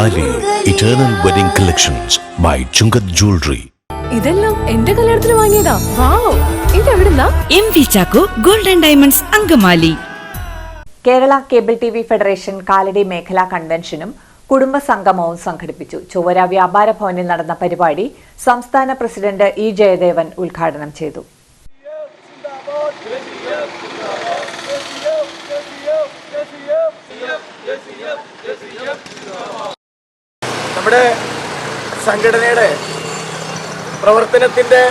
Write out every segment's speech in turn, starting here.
Angamali Eternal Wedding Collections by Chungat Jewelry. ഇതെല്ലാം എന്റെ കല്യാണത്തിന് വാങ്ങിയതാ. വാവ്, ഇതെവിടുന്നാ? MV Chacko golden diamonds Angamaly. Kerala cable TV federation Kalady മേഖലാ കൺവെൻഷനും കുടുംബ സംഗമവും സംഘടിപ്പിച്ചു. ചൊവ്വര വ്യാപാര ഭവനിൽ നടന്ന പരിപാടി സംസ്ഥാന പ്രസിഡന്റ് ഇ ജയദേവൻ ഉദ്ഘാടനം ചെയ്തു. നമ്മുടെ സംഘടനയുടെ പ്രവർത്തനത്തിൻ്റെ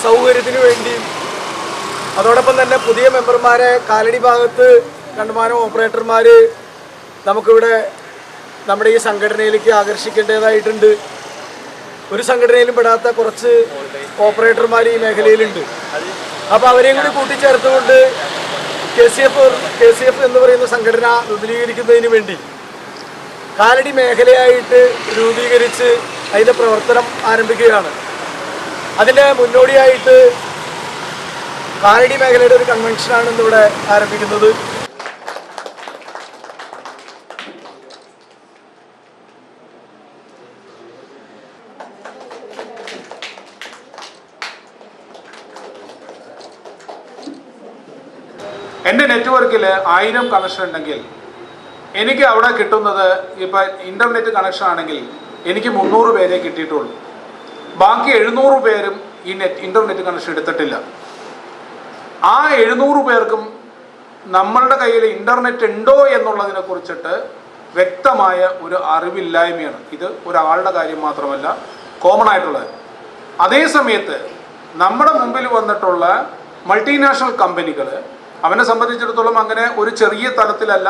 സൗകര്യത്തിനു വേണ്ടിയും അതോടൊപ്പം തന്നെ പുതിയ മെമ്പർമാരെ കാലടി ഭാഗത്ത് കണ്ടമാനം ഓപ്പറേറ്റർമാർ നമുക്കിവിടെ നമ്മുടെ ഈ സംഘടനയിലേക്ക് ആകർഷിക്കേണ്ടതായിട്ടുണ്ട്. ഒരു സംഘടനയിലും പെടാത്ത കുറച്ച് ഓപ്പറേറ്റർമാർ ഈ മേഖലയിലുണ്ട്. അപ്പോൾ അവരെയും കൂടി കൂട്ടിച്ചേർത്തുകൊണ്ട് KCF എന്ന് പറയുന്ന സംഘടന വിപുലീകരിക്കുന്നതിന് വേണ്ടി കാലടി മേഖലയായിട്ട് രൂപീകരിച്ച് അതിൻ്റെ പ്രവർത്തനം ആരംഭിക്കുകയാണ്. അതിൻ്റെ മുന്നോടിയായിട്ട് കാലടി മേഖലയുടെ ഒരു കൺവെൻഷനാണ് ഇന്നിവിടെ ആരംഭിക്കുന്നത്. എൻ്റെ നെറ്റ്വർക്കിൽ 1000 കണക്ഷൻ ഉണ്ടെങ്കിൽ എനിക്ക് അവിടെ കിട്ടുന്നത് ഇപ്പം ഇൻ്റർനെറ്റ് കണക്ഷൻ ആണെങ്കിൽ എനിക്ക് 300 പേരെ കിട്ടിയിട്ടുള്ളൂ. ബാക്കി 700 പേരും ഈ ഇൻ്റർനെറ്റ് കണക്ഷൻ എടുത്തിട്ടില്ല. ആ 700 പേർക്കും നമ്മളുടെ കയ്യിൽ ഇൻ്റർനെറ്റ് ഉണ്ടോ എന്നുള്ളതിനെ കുറിച്ചിട്ട് വ്യക്തമായ ഒരു അറിവില്ലായ്മയാണ്. ഇത് ഒരാളുടെ കാര്യം മാത്രമല്ല, കോമൺ ആയിട്ടുള്ളത്. അതേ സമയത്ത് നമ്മുടെ മുമ്പിൽ വന്നിട്ടുള്ള മൾട്ടിനാഷണൽ കമ്പനികൾ അവനെ സംബന്ധിച്ചിടത്തോളം അങ്ങനെ ഒരു ചെറിയ തലത്തിലല്ല,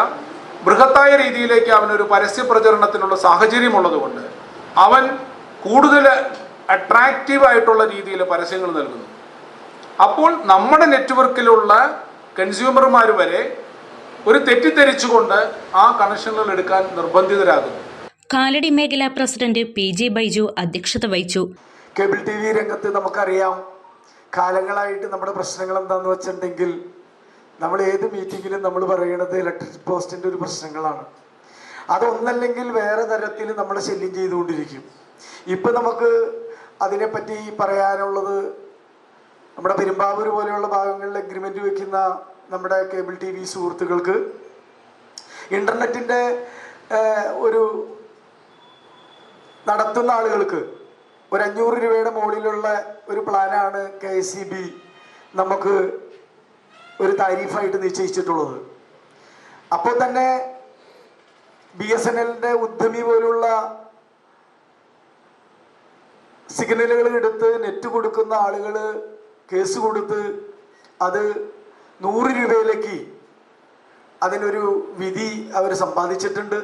ബൃഹത്തായ രീതിയിലേക്ക് അവനൊരു പരസ്യ പ്രചരണത്തിനുള്ള സാഹചര്യമുള്ളതുകൊണ്ട് അവൻ കൂടുതൽ അട്രാക്റ്റീവായിട്ടുള്ള രീതിയിൽ പരസ്യങ്ങൾ നൽകുന്നു. അപ്പോൾ നമ്മുടെ നെറ്റ്വർക്കിലുള്ള കൺസ്യൂമർമാർ വരെ ഒരു തെറ്റിദ്ധരിച്ചുകൊണ്ട് ആ കണക്ഷനുകൾ എടുക്കാൻ നിർബന്ധിതരാകുന്നു. കാലടി മേഖലാ പ്രസിഡന്റ് PG ബൈജു അധ്യക്ഷത വഹിച്ചു. കേബിൾ TV രംഗത്ത് നമുക്കറിയാം, കാലങ്ങളായിട്ട് നമ്മുടെ പ്രശ്നങ്ങൾ എന്താണെന്ന് വെച്ചിട്ടുണ്ടെങ്കിൽ നമ്മൾ ഏത് മീറ്റിങ്ങിലും നമ്മൾ പറയുന്നത് ഇലക്ട്രിക് പോസ്റ്റിൻ്റെ ഒരു പ്രശ്നങ്ങളാണ്. അതൊന്നല്ലെങ്കിൽ വേറെ തരത്തിൽ നമ്മളെ ശല്യം ചെയ്തുകൊണ്ടിരിക്കും. ഇപ്പം നമുക്ക് അതിനെപ്പറ്റി പറയാനുള്ളത്, നമ്മുടെ പെരുമ്പാവൂർ പോലെയുള്ള ഭാഗങ്ങളിൽ എഗ്രിമെൻ്റ് വയ്ക്കുന്ന നമ്മുടെ കേബിൾ TV സുഹൃത്തുക്കൾക്ക് ഇൻ്റർനെറ്റിൻ്റെ ഒരു നടത്തുന്ന ആളുകൾക്ക് ഒരു 500 രൂപയുടെ മുകളിലുള്ള ഒരു പ്ലാനാണ് KSEB നമുക്ക് ഒരു താരിഫായിട്ട് നിശ്ചയിച്ചിട്ടുള്ളത്. അപ്പോൾ തന്നെ BSNLന്റെ ഉദ്യമി പോലുള്ള സിഗ്നലുകൾ എടുത്ത് നെറ്റ് കൊടുക്കുന്ന ആളുകൾ കേസ് കൊടുത്ത് അത് 100 രൂപയിലേക്ക് അതിനൊരു വിധി അവർ സമ്പാദിച്ചിട്ടുണ്ട്.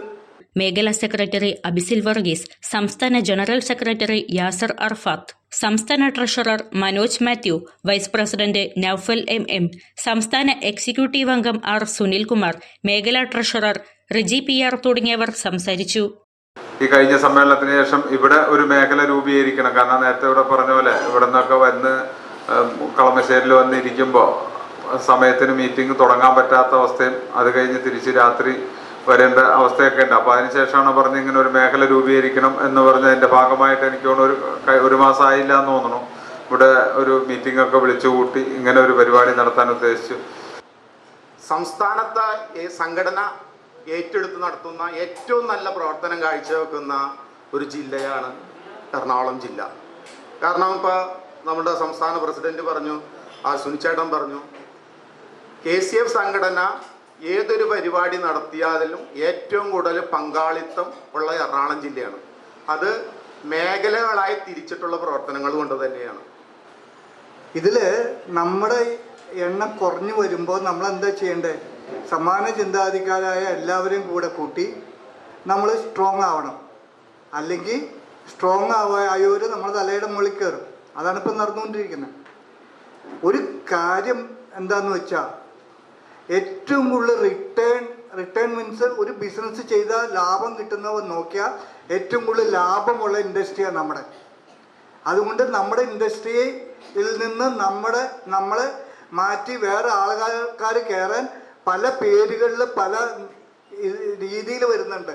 മേഖലാ സെക്രട്ടറി അബിസിൽ വർഗീസ്, സംസ്ഥാന ജനറൽ സെക്രട്ടറി യാസർ അർഫാത്ത്, സംസ്ഥാന treasurer Manoj Mathew, vice president Naufal MM, സംസ്ഥാന എക്സിക്യൂട്ടീവ് അംഗം R സുനിൽകുമാർ, മേഖലാ ട്രഷറർ റിജി PR തുടങ്ങിയവർ സംസാരിച്ചു. ഈ കഴിഞ്ഞ സമ്മേളനത്തിന് ശേഷം ഇവിടെ ഒരു മേഖല രൂപീകരിക്കണം. കാരണം നേരത്തെ ഇവിടെ പറഞ്ഞ പോലെ ഇവിടെ നിന്നൊക്കെ വന്ന് കളമശ്ശേരിയിൽ വന്നിരിക്കുമ്പോൾ സമയത്തിന് മീറ്റിംഗ് തുടങ്ങാൻ പറ്റാത്ത അവസ്ഥയും അത് കഴിഞ്ഞ് തിരിച്ച് രാത്രി വരേണ്ട അവസ്ഥയൊക്കെ ഉണ്ട്. അപ്പോൾ അതിനുശേഷമാണ് പറഞ്ഞ് ഇങ്ങനെ ഒരു മേഖല രൂപീകരിക്കണം എന്ന് പറഞ്ഞതിൻ്റെ ഭാഗമായിട്ട് എനിക്ക് തോന്നുന്നു ഒരു മാസമായില്ല എന്ന് തോന്നുന്നു ഇവിടെ ഒരു മീറ്റിംഗ് ഒക്കെ വിളിച്ചു കൂട്ടി ഇങ്ങനെ ഒരു പരിപാടി നടത്താൻ ഉദ്ദേശിച്ചു. സംസ്ഥാനത്തെ സംഘടന ഏറ്റെടുത്ത് നടത്തുന്ന ഏറ്റവും നല്ല പ്രവർത്തനം കാഴ്ചവെക്കുന്ന ഒരു ജില്ലയാണ് എറണാകുളം ജില്ല. കാരണം ഇപ്പോൾ നമ്മുടെ സംസ്ഥാന പ്രസിഡന്റ് പറഞ്ഞു, സുനിച്ചേട്ടൻ പറഞ്ഞു, KCF സംഘടന ഏതൊരു പരിപാടി നടത്തിയാലും ഏറ്റവും കൂടുതൽ പങ്കാളിത്തം ഉള്ള എറണാകുളം ജില്ലയാണ്. അത് മേഖലകളായി തിരിച്ചിട്ടുള്ള പ്രവർത്തനങ്ങൾ കൊണ്ട് തന്നെയാണ്. ഇതിൽ നമ്മുടെ എണ്ണം കുറഞ്ഞു വരുമ്പോൾ നമ്മൾ എന്താ ചെയ്യേണ്ടത്? സമാന ചിന്താധികാരായ എല്ലാവരെയും കൂടെ കൂട്ടി നമ്മൾ സ്ട്രോങ് ആവണം. അല്ലെങ്കിൽ സ്ട്രോങ് ആയവർ നമ്മുടെ തലയുടെ മുകളിൽ കയറും. അതാണ് ഇപ്പം നടന്നുകൊണ്ടിരിക്കുന്നത്. ഒരു കാര്യം എന്താണെന്ന് വെച്ചാൽ ഏറ്റവും കൂടുതൽ റിട്ടേൺ മീൻസ് ഒരു ബിസിനസ് ചെയ്താൽ ലാഭം കിട്ടുന്നവർ നോക്കിയാൽ ഏറ്റവും കൂടുതൽ ലാഭമുള്ള ഇൻഡസ്ട്രിയാണ് നമ്മുടെ. അതുകൊണ്ട് നമ്മുടെ ഇൻഡസ്ട്രിയിൽ നിന്ന് നമ്മളെ മാറ്റി വേറെ ആൾക്കാർ കയറാൻ പല പേരുകളിൽ പല രീതിയിൽ വരുന്നുണ്ട്.